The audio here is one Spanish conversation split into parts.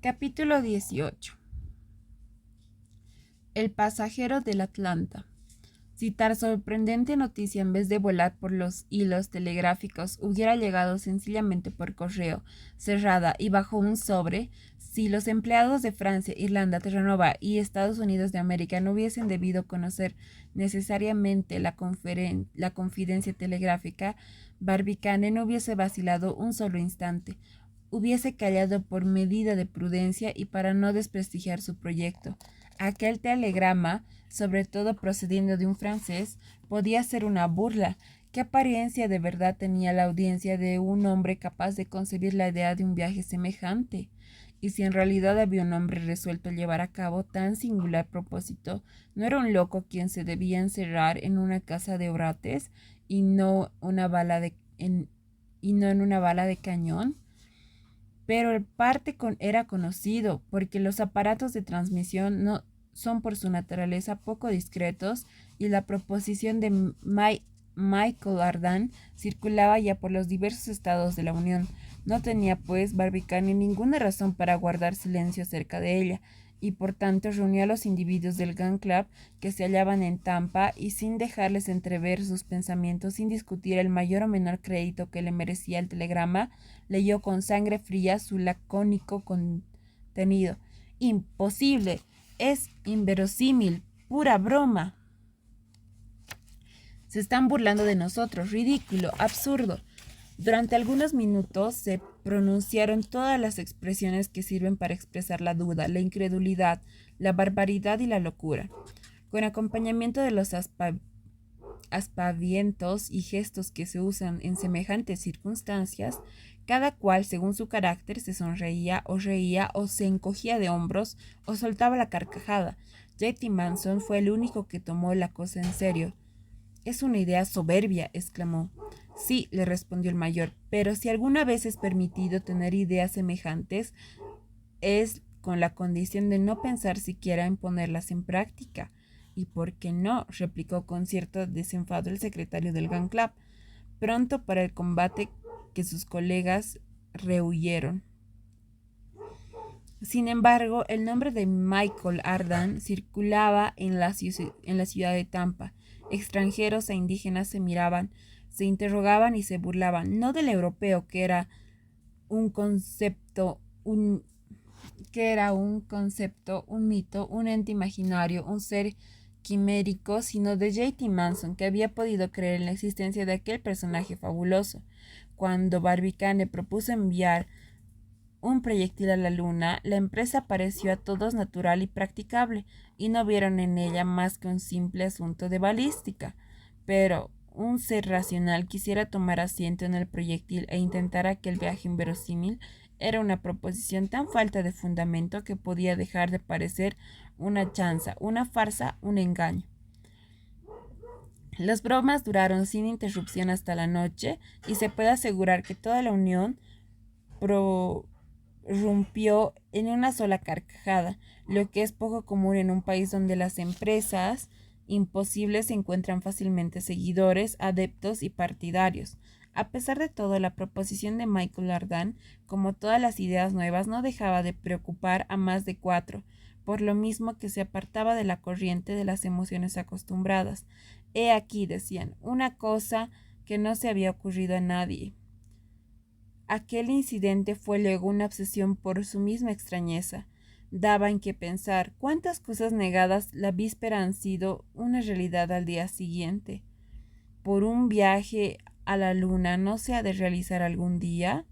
Capítulo 18. El pasajero del Atlanta. Si tal sorprendente noticia en vez de volar por los hilos telegráficos hubiera llegado sencillamente por correo, cerrada y bajo un sobre, si los empleados de Francia, Irlanda, Terranova y Estados Unidos de América no hubiesen debido conocer necesariamente la confidencia telegráfica, Barbicane no hubiese vacilado un solo instante. Hubiese callado por medida de prudencia y para no desprestigiar su proyecto. Aquel telegrama, sobre todo procediendo de un francés, podía ser una burla. ¿Qué apariencia de verdad tenía la audiencia de un hombre capaz de concebir la idea de un viaje semejante? Y si en realidad había un hombre resuelto a llevar a cabo tan singular propósito, ¿no era un loco quien se debía encerrar en una casa de orates y no en una bala de cañón? Pero el parte era conocido porque los aparatos de transmisión no son por su naturaleza poco discretos y la proposición de Michael Ardan circulaba ya por los diversos estados de la Unión. No tenía, pues, Barbicane ninguna razón para guardar silencio acerca de ella, y por tanto reunió a los individuos del Gun Club que se hallaban en Tampa y sin dejarles entrever sus pensamientos, sin discutir el mayor o menor crédito que le merecía el telegrama, leyó con sangre fría su lacónico contenido. Imposible, es inverosímil, pura broma. Se están burlando de nosotros, ridículo, absurdo. Durante algunos minutos se pronunciaron todas las expresiones que sirven para expresar la duda, la incredulidad, la barbaridad y la locura. Con acompañamiento de los aspavientos y gestos que se usan en semejantes circunstancias, cada cual, según su carácter, se sonreía o reía o se encogía de hombros o soltaba la carcajada. J.T. Manson fue el único que tomó la cosa en serio. «Es una idea soberbia», exclamó. «Sí», le respondió el mayor, «pero si alguna vez es permitido tener ideas semejantes, es con la condición de no pensar siquiera en ponerlas en práctica». «¿Y por qué no?», replicó con cierto desenfado el secretario del Gun Club, pronto para el combate que sus colegas rehuyeron. Sin embargo, el nombre de Michael Ardan circulaba en la ciudad de Tampa. Extranjeros e indígenas se miraban, se interrogaban y se burlaban, no del europeo, que era un concepto, un mito, un ente imaginario, un ser quimérico, sino de J.T. Manson, que había podido creer en la existencia de aquel personaje fabuloso. Cuando Barbicane propuso enviar un proyectil a la luna, la empresa pareció a todos natural y practicable, y no vieron en ella más que un simple asunto de balística. Pero un ser racional quisiera tomar asiento en el proyectil e intentar aquel viaje inverosímil, era una proposición tan falta de fundamento que podía dejar de parecer una chanza, una farsa, un engaño. Las bromas duraron sin interrupción hasta la noche, y se puede asegurar que toda la unión prorrumpió en una sola carcajada, lo que es poco común en un país donde las empresas imposibles encuentran fácilmente seguidores, adeptos y partidarios. A pesar de todo, la proposición de Michael Ardan, como todas las ideas nuevas, no dejaba de preocupar a más de 4, por lo mismo que se apartaba de la corriente de las emociones acostumbradas. «He aquí», decían, «una cosa que no se había ocurrido a nadie». Aquel incidente fue luego una obsesión por su misma extrañeza. Daba en qué pensar. ¿Cuántas cosas negadas la víspera han sido una realidad al día siguiente? ¿Por un viaje a la luna no se ha de realizar algún día?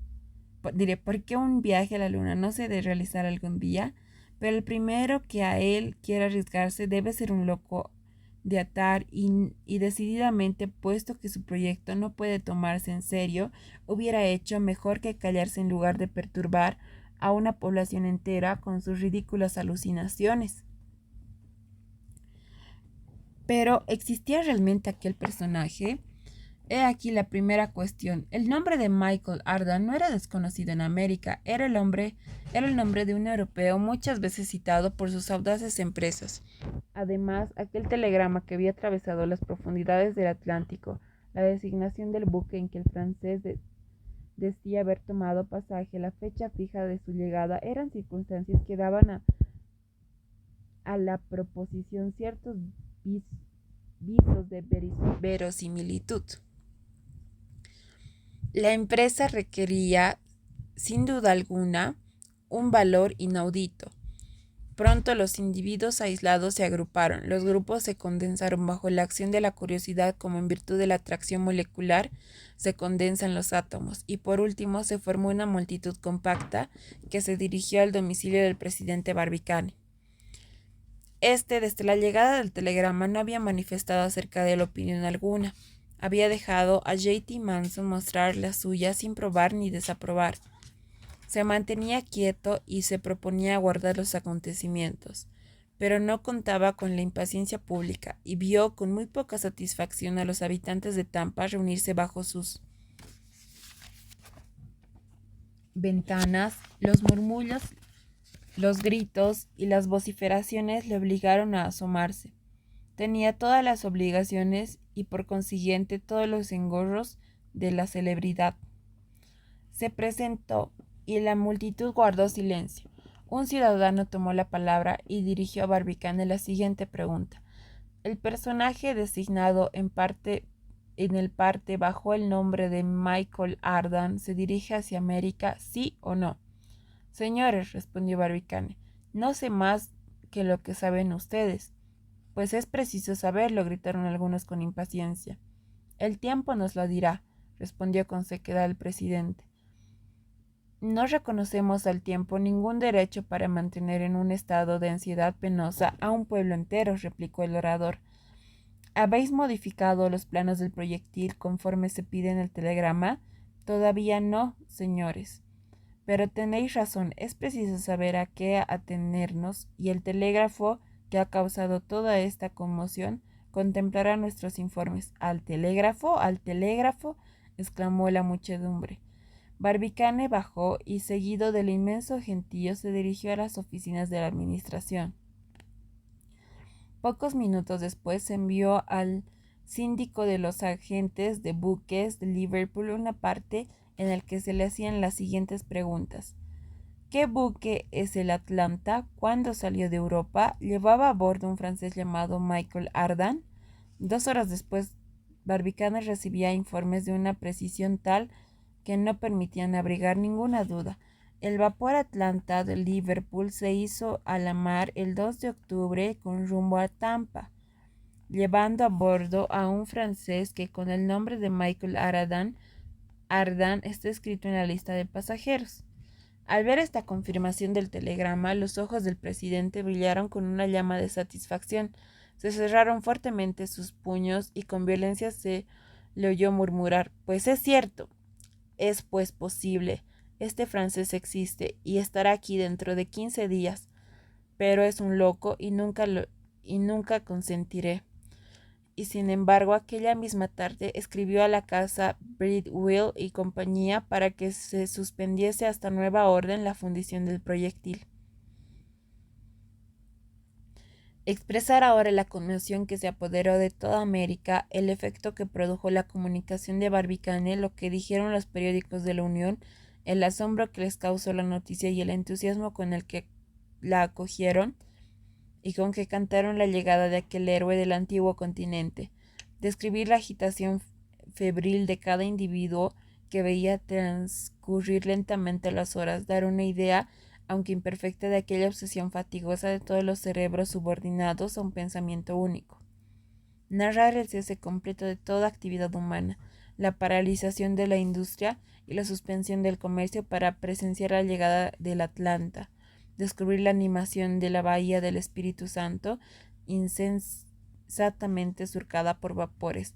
¿Por qué un viaje a la luna no se ha de realizar algún día? Pero el primero que a él quiera arriesgarse debe ser un loco de atar y decididamente, puesto que su proyecto no puede tomarse en serio, hubiera hecho mejor que callarse en lugar de perturbar a una población entera con sus ridículas alucinaciones. Pero ¿existía realmente aquel personaje? He aquí la primera cuestión. El nombre de Michael Ardan no era desconocido en América, era el nombre de un europeo muchas veces citado por sus audaces empresas. Además, aquel telegrama que había atravesado las profundidades del Atlántico, la designación del buque en que el francés decía haber tomado pasaje. La fecha fija de su llegada eran circunstancias que daban a la proposición ciertos visos de verosimilitud. La empresa requería, sin duda alguna, un valor inaudito. Pronto los individuos aislados se agruparon, los grupos se condensaron bajo la acción de la curiosidad como en virtud de la atracción molecular se condensan los átomos, y por último se formó una multitud compacta que se dirigió al domicilio del presidente Barbicane. Desde la llegada del telegrama, no había manifestado acerca de él opinión alguna. Había dejado a J.T. Manson mostrar la suya sin probar ni desaprobar. Se mantenía quieto y se proponía aguardar los acontecimientos, pero no contaba con la impaciencia pública y vio con muy poca satisfacción a los habitantes de Tampa reunirse bajo sus ventanas. Los murmullos, los gritos y las vociferaciones le obligaron a asomarse. Tenía todas las obligaciones y por consiguiente todos los engorros de la celebridad. Se presentó y la multitud guardó silencio. Un ciudadano tomó la palabra y dirigió a Barbicane la siguiente pregunta. ¿El personaje designado en el parte bajo el nombre de Michael Ardan se dirige hacia América, sí o no? Señores, respondió Barbicane, no sé más que lo que saben ustedes. Pues es preciso saberlo, gritaron algunos con impaciencia. El tiempo nos lo dirá, respondió con sequedad el presidente. No reconocemos al tiempo ningún derecho para mantener en un estado de ansiedad penosa a un pueblo entero, replicó el orador. ¿Habéis modificado los planos del proyectil conforme se pide en el telegrama? Todavía no, señores. Pero tenéis razón, es preciso saber a qué atenernos, y el telégrafo que ha causado toda esta conmoción contemplará nuestros informes. ¿Al telégrafo? ¿Al telégrafo? Exclamó la muchedumbre. Barbicane bajó y, seguido del inmenso gentío, se dirigió a las oficinas de la administración. Pocos minutos después se envió al síndico de los agentes de buques de Liverpool una parte en el que se le hacían las siguientes preguntas. ¿Qué buque es el Atlanta? ¿Cuándo salió de Europa? ¿Llevaba a bordo un francés llamado Michael Ardan? 2 horas después, Barbicane recibía informes de una precisión tal que no permitían abrigar ninguna duda. El vapor Atlanta de Liverpool se hizo a la mar el 2 de octubre con rumbo a Tampa, llevando a bordo a un francés que con el nombre de Michael Ardan está escrito en la lista de pasajeros. Al ver esta confirmación del telegrama, los ojos del presidente brillaron con una llama de satisfacción. Se cerraron fuertemente sus puños y con violencia se le oyó murmurar: «Pues es cierto. Es pues posible. Este francés existe y estará aquí dentro de 15 días. Pero es un loco y nunca consentiré». Y sin embargo, aquella misma tarde escribió a la casa Bridwell y compañía para que se suspendiese hasta nueva orden la fundición del proyectil. Expresar ahora la conmoción que se apoderó de toda América, el efecto que produjo la comunicación de Barbicane, lo que dijeron los periódicos de la Unión, el asombro que les causó la noticia y el entusiasmo con el que la acogieron y con que cantaron la llegada de aquel héroe del antiguo continente. Describir la agitación febril de cada individuo que veía transcurrir lentamente las horas, dar una idea, aunque imperfecta, de aquella obsesión fatigosa de todos los cerebros subordinados a un pensamiento único. Narrar el cese completo de toda actividad humana, la paralización de la industria y la suspensión del comercio para presenciar la llegada del Atlanta, descubrir la animación de la bahía del Espíritu Santo, insensatamente surcada por vapores,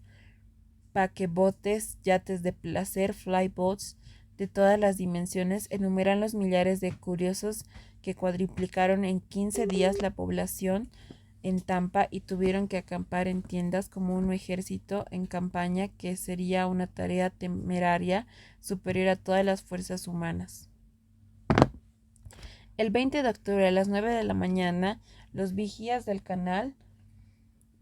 paquebotes, yates de placer, flyboats de todas las dimensiones, enumeran los millares de curiosos que cuadriplicaron en 15 días la población en Tampa y tuvieron que acampar en tiendas como un ejército en campaña, que sería una tarea temeraria superior a todas las fuerzas humanas. El 20 de octubre a las 9 de la mañana, los vigías del canal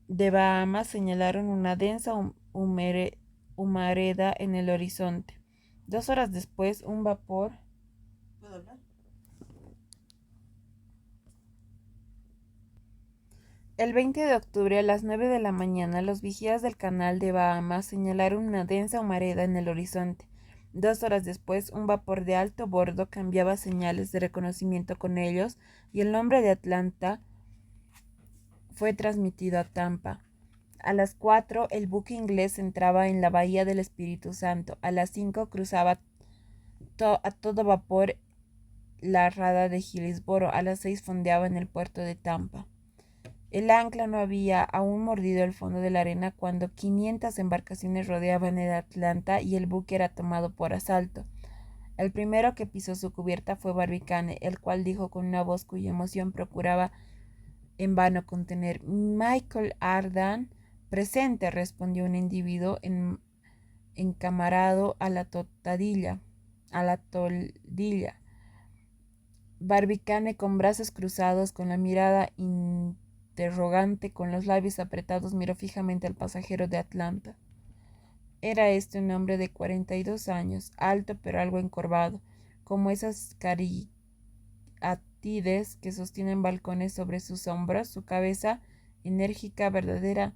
de Bahamas señalaron una densa humareda en el horizonte. 2 horas después, un vapor... ¿Puedo hablar? El 20 de octubre a las 9 de la mañana, los vigías del canal de Bahamas señalaron una densa humareda en el horizonte. 2 horas después, un vapor de alto bordo cambiaba señales de reconocimiento con ellos y el nombre de Atlanta fue transmitido a Tampa. A las 4, el buque inglés entraba en la bahía del Espíritu Santo. A las 5, cruzaba a todo vapor la rada de Hillsboro. A las 6, fondeaba en el puerto de Tampa. El ancla no había aún mordido el fondo de la arena cuando 500 embarcaciones rodeaban el Atlanta y el buque era tomado por asalto. El primero que pisó su cubierta fue Barbicane, el cual dijo con una voz cuya emoción procuraba en vano contener: «Michael Ardan, presente», respondió un individuo encamarado a la toldilla. Barbicane, con brazos cruzados, con la mirada interrogante, con los labios apretados, miró fijamente al pasajero de Atlanta. Era este un hombre de 42 años, alto pero algo encorvado, como esas cariátides que sostienen balcones sobre sus hombros. Su cabeza, enérgica, verdadera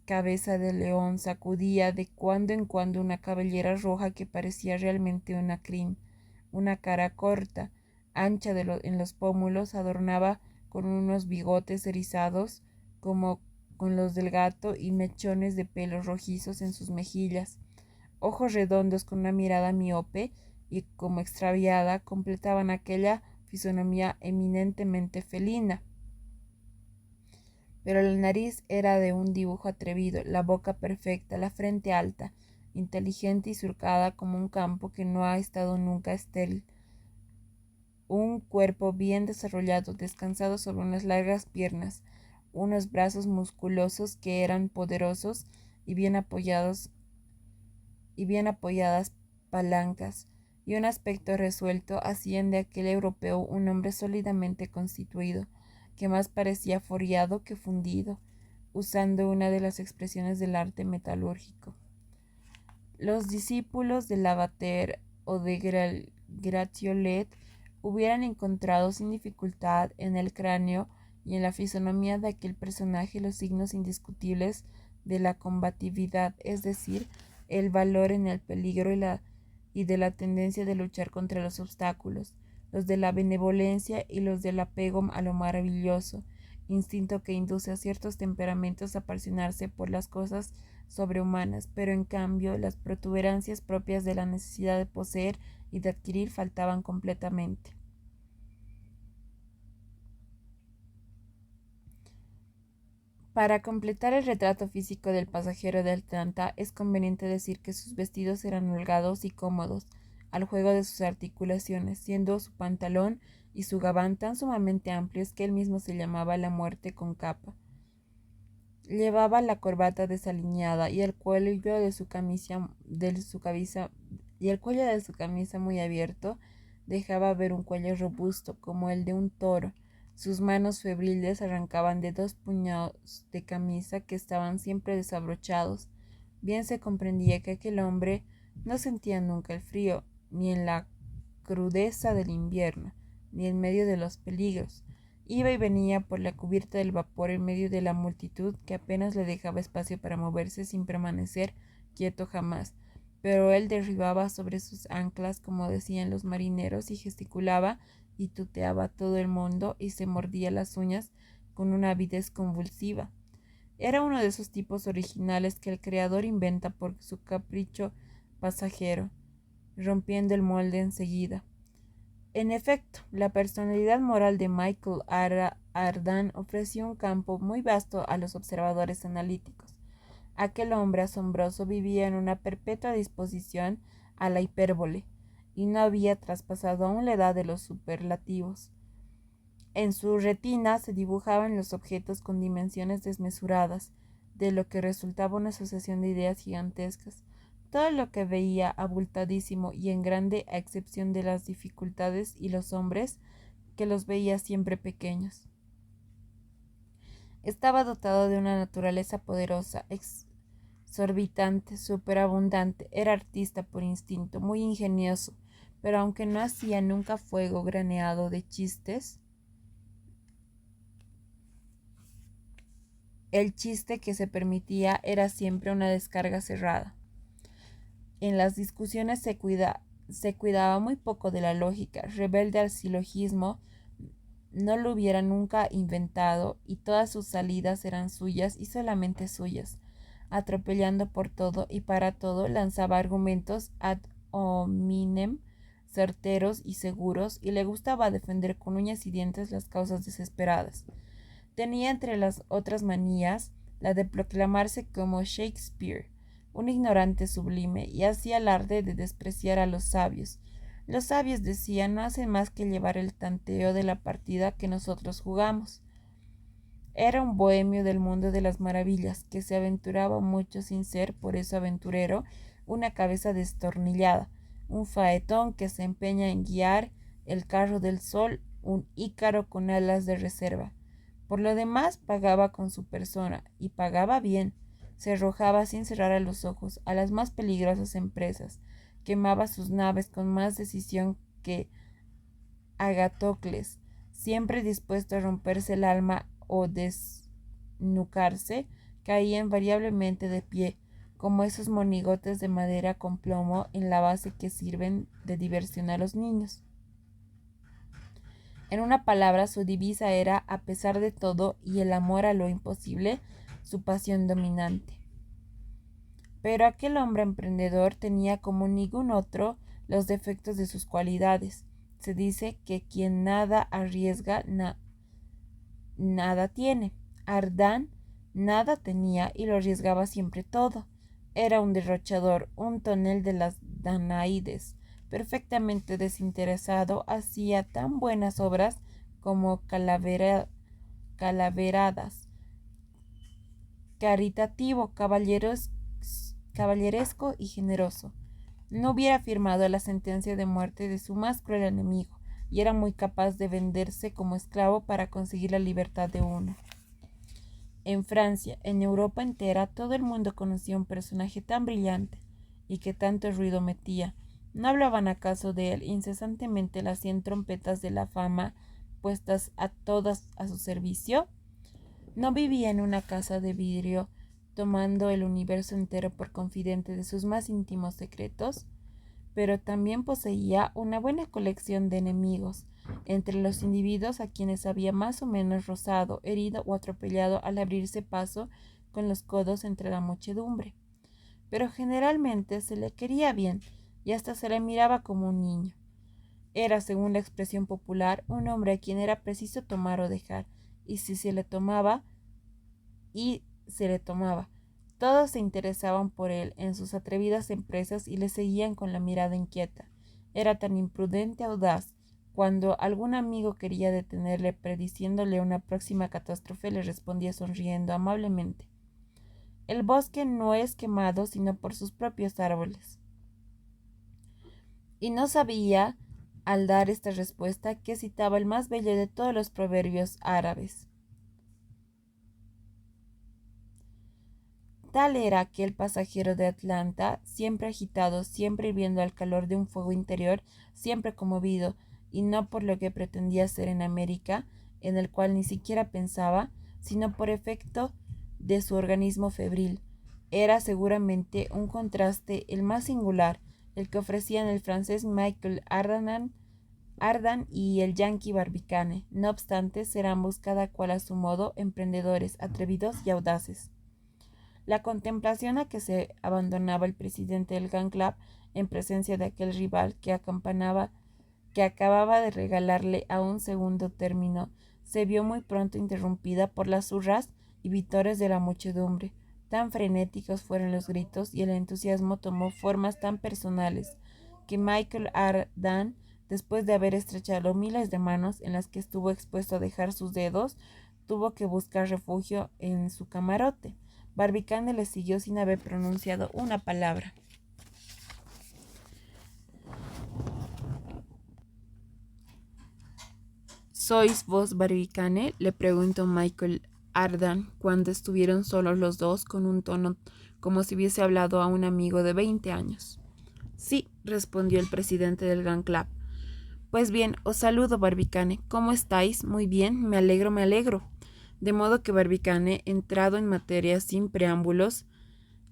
cabeza de león, sacudía de cuando en cuando una cabellera roja que parecía realmente una crin. Una cara corta, ancha en los pómulos, adornaba con unos bigotes erizados como con los del gato y mechones de pelos rojizos en sus mejillas. Ojos redondos con una mirada miope y como extraviada completaban aquella fisonomía eminentemente felina. Pero la nariz era de un dibujo atrevido, la boca perfecta, la frente alta, inteligente y surcada como un campo que no ha estado nunca estéril. Un cuerpo bien desarrollado, descansado sobre unas largas piernas, unos brazos musculosos que eran poderosos y bien apoyadas palancas, y un aspecto resuelto hacían de aquel europeo un hombre sólidamente constituido, que más parecía foriado que fundido, usando una de las expresiones del arte metalúrgico. Los discípulos de Lavater o de Gratiolet hubieran encontrado sin dificultad en el cráneo y en la fisonomía de aquel personaje los signos indiscutibles de la combatividad, es decir, el valor en el peligro y de la tendencia de luchar contra los obstáculos, los de la benevolencia y los del apego a lo maravilloso, instinto que induce a ciertos temperamentos a apasionarse por las cosas sobrehumanas, pero en cambio las protuberancias propias de la necesidad de poseer y de adquirir faltaban completamente. Para completar el retrato físico del pasajero de Atlanta, es conveniente decir que sus vestidos eran holgados y cómodos, al juego de sus articulaciones, siendo su pantalón y su gabán tan sumamente amplios que él mismo se llamaba la muerte con capa. Llevaba la corbata desaliñada y el cuello de su camisa muy abierto dejaba ver un cuello robusto como el de un toro. Sus manos febriles arrancaban de 2 puñados de camisa que estaban siempre desabrochados. Bien se comprendía que aquel hombre no sentía nunca el frío, ni en la crudeza del invierno, ni en medio de los peligros. Iba y venía por la cubierta del vapor en medio de la multitud que apenas le dejaba espacio para moverse sin permanecer quieto jamás. Pero él derribaba sobre sus anclas, como decían los marineros, y gesticulaba y tuteaba a todo el mundo y se mordía las uñas con una avidez convulsiva. Era uno de esos tipos originales que el creador inventa por su capricho pasajero, rompiendo el molde enseguida. En efecto, la personalidad moral de Michael Ardan ofreció un campo muy vasto a los observadores analíticos. Aquel hombre asombroso vivía en una perpetua disposición a la hipérbole, y no había traspasado aún la edad de los superlativos. En su retina se dibujaban los objetos con dimensiones desmesuradas, de lo que resultaba una asociación de ideas gigantescas. Todo lo que veía abultadísimo y en grande, a excepción de las dificultades y los hombres, que los veía siempre pequeños. Estaba dotado de una naturaleza poderosa, exorbitante, superabundante, era artista por instinto, muy ingenioso, pero aunque no hacía nunca fuego graneado de chistes, el chiste que se permitía era siempre una descarga cerrada. En las discusiones se cuidaba muy poco de la lógica, rebelde al silogismo, no lo hubiera nunca inventado y todas sus salidas eran suyas y solamente suyas. Atropellando por todo y para todo, lanzaba argumentos ad hominem, certeros y seguros, y le gustaba defender con uñas y dientes las causas desesperadas. Tenía entre las otras manías la de proclamarse como Shakespeare, un ignorante sublime, y hacía alarde de despreciar a los sabios. Los sabios, decía, no hacen más que llevar el tanteo de la partida que nosotros jugamos. Era un bohemio del mundo de las maravillas, que se aventuraba mucho sin ser, por eso aventurero, una cabeza destornillada, un faetón que se empeña en guiar el carro del sol, un ícaro con alas de reserva. Por lo demás, pagaba con su persona, y pagaba bien. Se arrojaba sin cerrar a los ojos a las más peligrosas empresas, quemaba sus naves con más decisión que Agatocles, siempre dispuesto a romperse el alma o desnucarse, caía invariablemente de pie, como esos monigotes de madera con plomo en la base que sirven de diversión a los niños. En una palabra, su divisa era, a pesar de todo y el amor a lo imposible, su pasión dominante. Pero aquel hombre emprendedor tenía como ningún otro los defectos de sus cualidades. Se dice que quien nada arriesga, nada tiene. Ardán nada tenía y lo arriesgaba siempre todo. Era un derrochador, un tonel de las Danaides, perfectamente desinteresado, hacía tan buenas obras como calaveradas, caritativo, caballeresco y generoso. No hubiera firmado la sentencia de muerte de su más cruel enemigo, y era muy capaz de venderse como esclavo para conseguir la libertad de uno. En Francia, en Europa entera, todo el mundo conocía un personaje tan brillante y que tanto ruido metía. ¿No hablaban acaso de él incesantemente las 100 trompetas de la fama puestas a todas a su servicio? ¿No vivía en una casa de vidrio, tomando el universo entero por confidente de sus más íntimos secretos? Pero también poseía una buena colección de enemigos, entre los individuos a quienes había más o menos rozado, herido o atropellado al abrirse paso con los codos entre la muchedumbre. Pero generalmente se le quería bien y hasta se le miraba como un niño. Era, según la expresión popular, un hombre a quien era preciso tomar o dejar, y si se le tomaba, Todos se interesaban por él en sus atrevidas empresas y le seguían con la mirada inquieta. Era tan imprudente audaz. Cuando algún amigo quería detenerle prediciéndole una próxima catástrofe, le respondía sonriendo amablemente: el bosque no es quemado sino por sus propios árboles. Y no sabía, al dar esta respuesta, que citaba el más bello de todos los proverbios árabes. Tal era aquel pasajero de Atlanta, siempre agitado, siempre hirviendo al calor de un fuego interior, siempre conmovido, y no por lo que pretendía ser en América, en el cual ni siquiera pensaba, sino por efecto de su organismo febril. Era seguramente un contraste el más singular, el que ofrecían el francés Michael Ardan y el yanqui Barbicane. No obstante, serán ambos cada cual a su modo emprendedores, atrevidos y audaces. La contemplación a que se abandonaba el presidente del Gun Club en presencia de aquel rival que acababa de regalarle a un segundo término, se vio muy pronto interrumpida por las hurras y vítores de la muchedumbre. Tan frenéticos fueron los gritos y el entusiasmo tomó formas tan personales que Michael Ardan, después de haber estrechado miles de manos en las que estuvo expuesto a dejar sus dedos, tuvo que buscar refugio en su camarote. Barbicane le siguió sin haber pronunciado una palabra. ¿Sois vos Barbicane?, le preguntó Michael Ardan cuando estuvieron solos los dos con un tono como si hubiese hablado a un amigo de 20 años. Sí, respondió el presidente del Gran Club. Pues bien, os saludo, Barbicane. ¿Cómo estáis? Muy bien, me alegro, me alegro. De modo que Barbicane, entrado en materia sin preámbulos,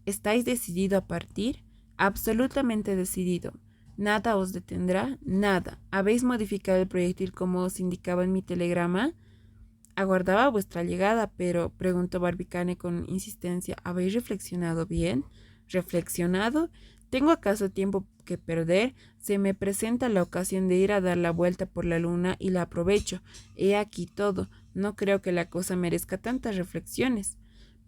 ¿estáis decidido a partir? Absolutamente decidido. Nada os detendrá, nada. ¿Habéis modificado el proyectil como os indicaba en mi telegrama? Aguardaba vuestra llegada, pero preguntó Barbicane con insistencia, ¿habéis reflexionado bien? ¿Reflexionado? ¿Tengo acaso tiempo que perder? Se me presenta la ocasión de ir a dar la vuelta por la luna y la aprovecho. He aquí todo. No creo que la cosa merezca tantas reflexiones.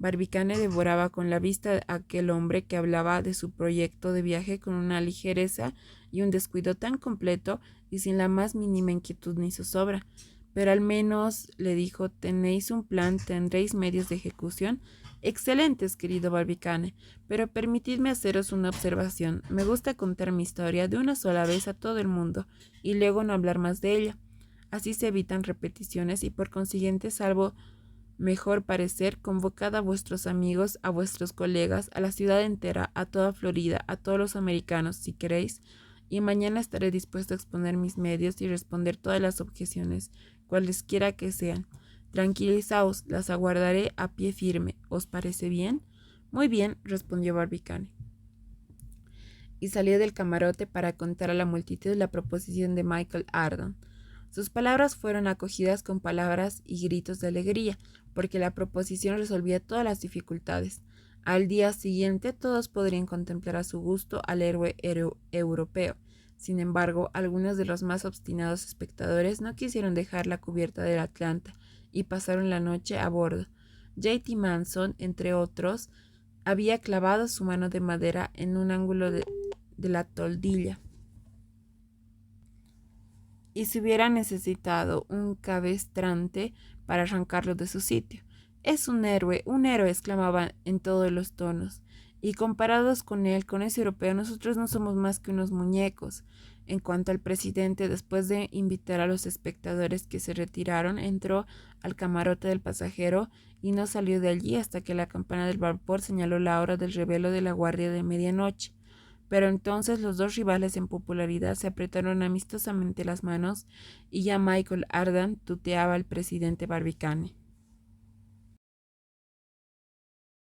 Barbicane devoraba con la vista a aquel hombre que hablaba de su proyecto de viaje con una ligereza y un descuido tan completo y sin la más mínima inquietud ni zozobra. Pero al menos, le dijo, tenéis un plan, tendréis medios de ejecución. Excelentes, querido Barbicane, pero permitidme haceros una observación. Me gusta contar mi historia de una sola vez a todo el mundo y luego no hablar más de ella. Así se evitan repeticiones y por consiguiente salvo mejor parecer, convocad a vuestros amigos, a vuestros colegas, a la ciudad entera, a toda Florida, a todos los americanos, si queréis, y mañana estaré dispuesto a exponer mis medios y responder todas las objeciones, cualesquiera que sean. Tranquilizaos, las aguardaré a pie firme. ¿Os parece bien? Muy bien, respondió Barbicane. Y salió del camarote para contar a la multitud la proposición de Michael Ardan. Sus palabras fueron acogidas con palabras y gritos de alegría, porque la proposición resolvía todas las dificultades. Al día siguiente todos podrían contemplar a su gusto al héroe europeo. Sin embargo, algunos de los más obstinados espectadores no quisieron dejar la cubierta del Atlanta y pasaron la noche a bordo. J.T. Manson, entre otros, había clavado su mano de madera en un ángulo de la toldilla. Y si hubiera necesitado un cabestrante para arrancarlo de su sitio. Es un héroe, exclamaban en todos los tonos. Y comparados con él, con ese europeo, nosotros no somos más que unos muñecos. En cuanto al presidente, después de invitar a los espectadores que se retiraron, entró al camarote del pasajero y no salió de allí hasta que la campana del vapor señaló la hora del revelo de la guardia de medianoche. Pero entonces los dos rivales en popularidad se apretaron amistosamente las manos y ya Michael Ardan tuteaba al presidente Barbicane.